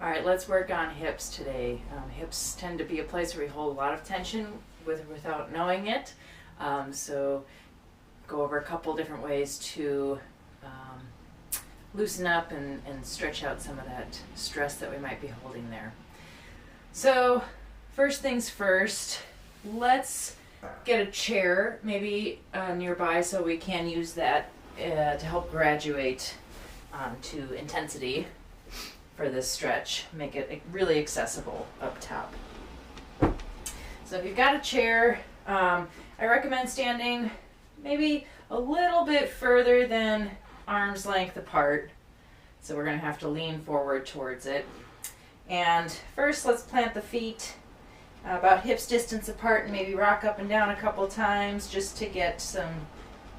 All right, let's work on hips today. Hips tend to be a place where we hold a lot of tension without knowing it. So go over a couple different ways to loosen up and stretch out some of that stress that we might be holding there. So first things first, let's get a chair maybe nearby so we can use that to help graduate to intensity for this stretch, make it really accessible up top. So if you've got a chair, I recommend standing maybe a little bit further than arm's length apart. So we're going to have to lean forward towards it. And first let's plant the feet about hips distance apart and maybe rock up and down a couple times just to get some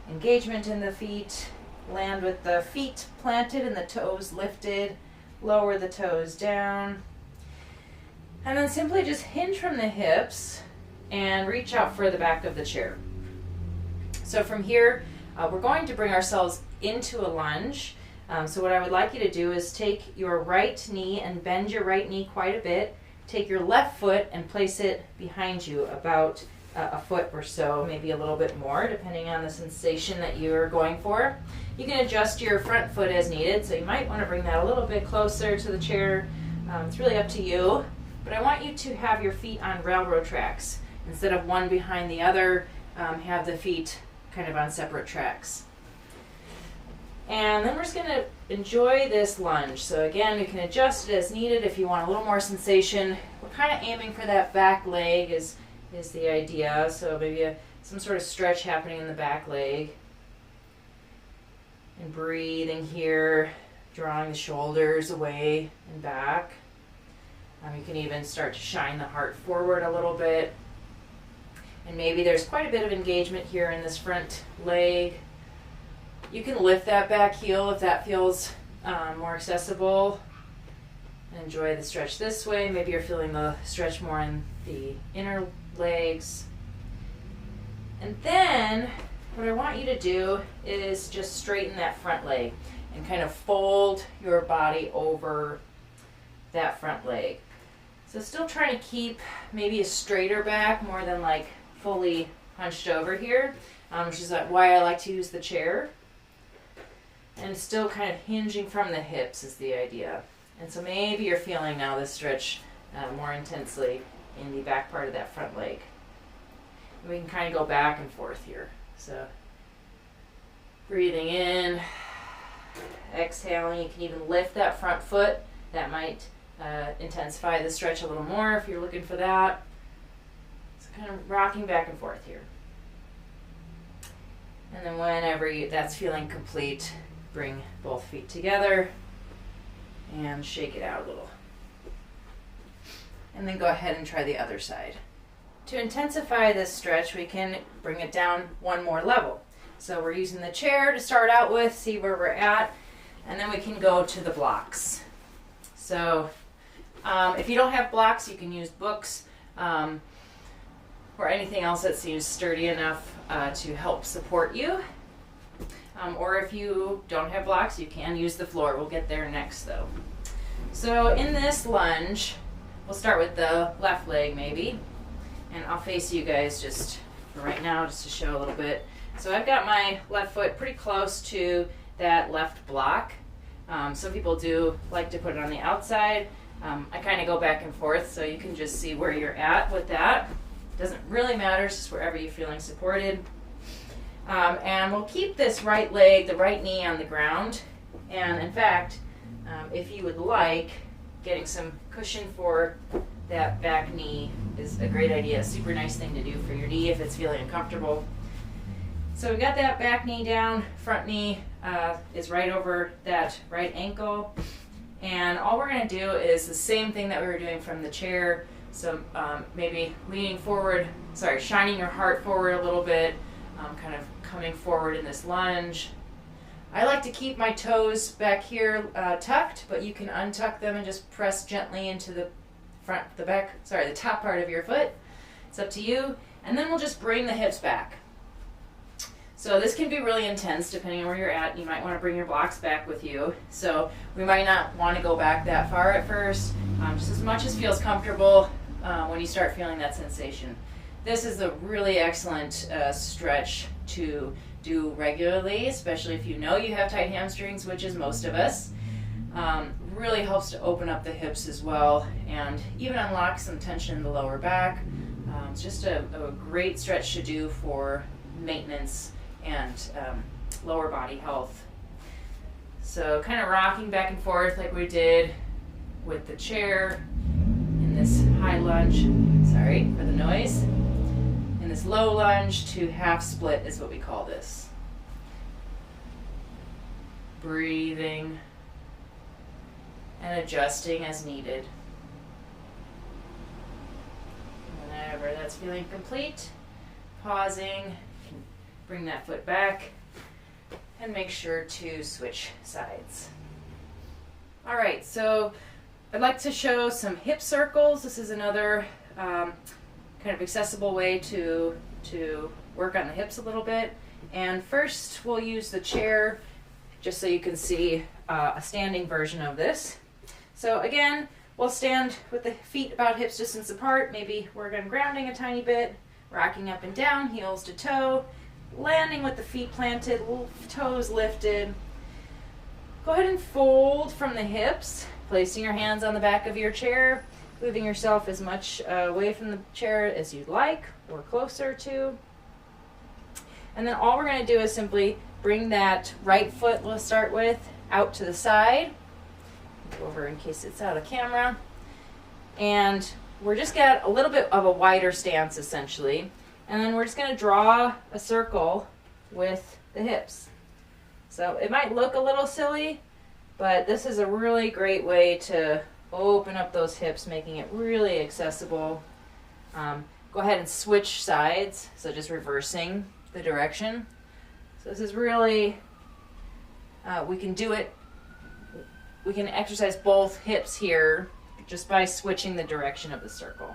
engagement in the feet. Land with the feet planted and the toes lifted. Lower the toes down. And then simply just hinge from the hips and reach out for the back of the chair. So from here, we're going to bring ourselves into a lunge. So what I would like you to do is take your right knee and bend your right knee quite a bit. Take your left foot and place it behind you about a foot or so, maybe a little bit more, depending on the sensation that you're going for. You can adjust your front foot as needed, so you might want to bring that a little bit closer to the chair. It's really up to you, but I want you to have your feet on railroad tracks. Instead of one behind the other, have the feet kind of on separate tracks. And then we're just going to enjoy this lunge. So again, you can adjust it as needed if you want a little more sensation. We're kind of aiming for that back leg is the idea. So maybe some sort of stretch happening in the back leg. And breathing here, drawing the shoulders away and back. You can even start to shine the heart forward a little bit. And maybe there's quite a bit of engagement here in this front leg. You can lift that back heel if that feels more accessible. And enjoy the stretch this way. Maybe you're feeling the stretch more in the inner legs. And then what I want you to do is just straighten that front leg and kind of fold your body over that front leg. So still trying to keep maybe a straighter back more than like fully hunched over here, which is why I like to use the chair. And still kind of hinging from the hips is the idea. And so maybe you're feeling now this stretch more intensely in the back part of that front leg. And we can kind of go back and forth here. So breathing in, exhaling. You can even lift that front foot. That might intensify the stretch a little more if you're looking for that. So kind of rocking back and forth here. And then whenever that's feeling complete, bring both feet together and shake it out a little. And then go ahead and try the other side. To intensify this stretch, we can bring it down one more level. So we're using the chair to start out with, see where we're at, and then we can go to the blocks. So if you don't have blocks, you can use books or anything else that seems sturdy enough to help support you. Or if you don't have blocks, you can use the floor. We'll get there next though. So in this lunge, we'll start with the left leg maybe. And I'll face you guys just for right now, just to show a little bit. So I've got my left foot pretty close to that left block. Some people do like to put it on the outside. I kind of go back and forth, so you can just see where you're at with that. Doesn't really matter, it's just wherever you're feeling supported. And we'll keep this right leg, the right knee on the ground. And in fact, if you would like, getting some cushion for that back knee is a great idea. A super nice thing to do for your knee if it's feeling uncomfortable. So we got that back knee down, front knee is right over that right ankle. And all we're going to do is the same thing that we were doing from the chair. So maybe leaning forward, shining your heart forward a little bit, kind of coming forward in this lunge. I like to keep my toes back here tucked, but you can untuck them and just press gently into the top part of your foot. It's up to you. And then we'll just bring the hips back. So this can be really intense depending on where you're at. You might want to bring your blocks back with you. So we might not want to go back that far at first, just as much as feels comfortable when you start feeling that sensation. This is a really excellent stretch to do regularly, especially if you know you have tight hamstrings, which is most of us. Really helps to open up the hips as well and even unlock some tension in the lower back. It's just a great stretch to do for maintenance and lower body health. So kind of rocking back and forth like we did with the chair in this high lunge, sorry for the noise, in this low lunge to half split is what we call this. Breathing and adjusting as needed. Whenever that's feeling complete, pausing, bring that foot back and make sure to switch sides. All right, so I'd like to show some hip circles. This is another kind of accessible way to work on the hips a little bit. And first we'll use the chair just so you can see a standing version of this. So again, we'll stand with the feet about hips distance apart, maybe work on grounding a tiny bit, rocking up and down, heels to toe, landing with the feet planted, toes lifted. Go ahead and fold from the hips, placing your hands on the back of your chair, moving yourself as much away from the chair as you'd like or closer to. And then all we're going to do is simply bring that right foot, we'll start with, out to the side. Go over in case it's out of camera. And we're just got a little bit of a wider stance essentially. And then we're just going to draw a circle with the hips. So it might look a little silly, but this is a really great way to open up those hips, making it really accessible. Go ahead and switch sides, so just reversing the direction. So this is really, we can do it, we can exercise both hips here just by switching the direction of the circle.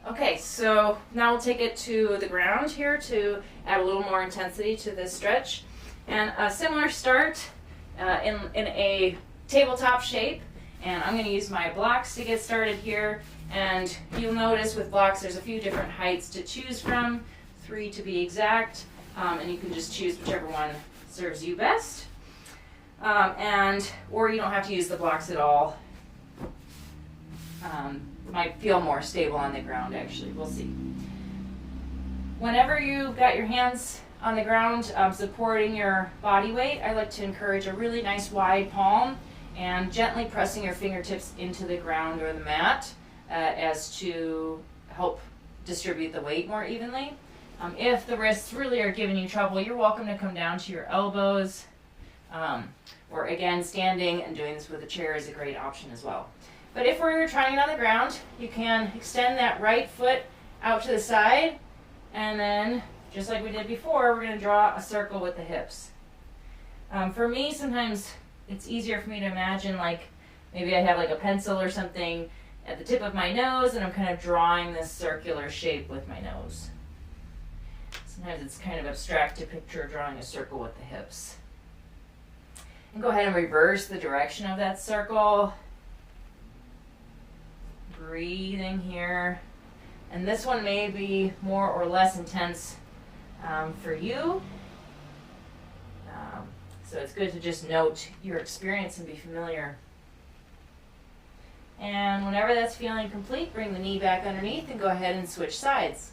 Okay, so now we'll take it to the ground here to add a little more intensity to this stretch. And a similar start in a tabletop shape. And I'm going to use my blocks to get started here. And you'll notice with blocks there's a few different heights to choose from, 3 to be exact. And you can just choose whichever one serves you best. Or you don't have to use the blocks at all. Might feel more stable on the ground actually, we'll see. Whenever you've got your hands on the ground supporting your body weight, I like to encourage a really nice wide palm and gently pressing your fingertips into the ground or the mat as to help distribute the weight more evenly. If the wrists really are giving you trouble, you're welcome to come down to your elbows, or again, standing and doing this with a chair is a great option as well. But if we're trying it on the ground, you can extend that right foot out to the side, and then, just like we did before, we're going to draw a circle with the hips. For me, sometimes it's easier for me to imagine like maybe I have like a pencil or something at the tip of my nose, and I'm kind of drawing this circular shape with my nose. Sometimes it's kind of abstract to picture drawing a circle with the hips. And go ahead and reverse the direction of that circle. Breathing here, and this one may be more or less intense for you, so it's good to just note your experience and be familiar. And whenever that's feeling complete, bring the knee back underneath and go ahead and switch sides.